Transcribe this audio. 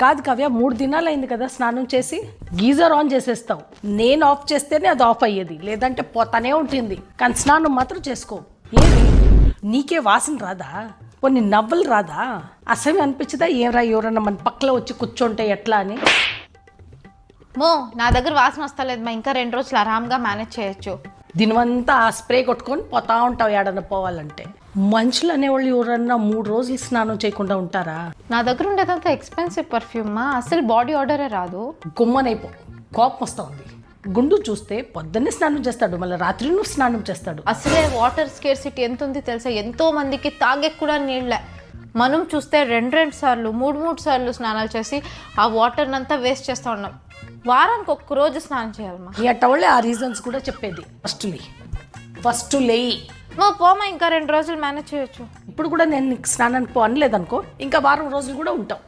కాదు కావ్య 3 దినాలు అయింది కదా స్నానం చేసి. గీజర్ ఆన్ చేసేస్తావు, నేను ఆఫ్ చేస్తేనే అది ఆఫ్ అయ్యేది, లేదంటే పోతానే ఉంటుంది. కానీ స్నానం మాత్రం చేసుకో. ఏమి నీకే వాసన రాదా? కొన్ని నవ్వులు రాదా? అసహ్యం అనిపించదా? ఏమరా ఎవరన్నా మన పక్కలో వచ్చి కూర్చుంటే ఎట్లా అని? మో నా దగ్గర వాసన వస్తలేదు మా, ఇంకా 2 రోజులు ఆరాంగా మేనేజ్ చేయొచ్చు. దీనివంతా ఆ స్ప్రే కొట్టుకొని పోతా ఉంటావు ఏడన్నా పోవాలంటే. మనుషులు అనేవాళ్ళు ఎవరన్నా 3 రోజులు స్నానం చేయకుండా ఉంటారా? నా దగ్గర ఉండేదంతా ఎక్స్పెన్సివ్ పర్ఫ్యూమ్ మా, అసలు బాడీ ఆర్డరే రాదు. గుమ్మనైపో, కోపం వస్తూ ఉంది. గుండు చూస్తే పొద్దున్నే స్నానం చేస్తాడు, మళ్ళీ రాత్రి నువ్వు స్నానం చేస్తాడు. అసలే వాటర్ స్కేర్సిటీ ఎంత ఉంది తెలుసా? ఎంతో మందికి తాగే కూడా నీళ్ళే. మనం చూస్తే 2 సార్లు 3 సార్లు స్నానాలు చేసి ఆ వాటర్ అంతా వేస్ట్ చేస్తూ ఉన్నాం. వారానికి 1 రోజు స్నానం చేయాలమ్మా. ఈ అట్టవాళ్ళే ఆ రీజన్స్ కూడా చెప్పేది. ఫస్ట్ లేయి. మా పోమా, ఇంకా 2 రోజులు మేనేజ్ చేయొచ్చు. ఇప్పుడు కూడా నేను నీకు స్నానానికి పో అనలేదనుకో, ఇంకా వారం రోజులు కూడా ఉంటావు.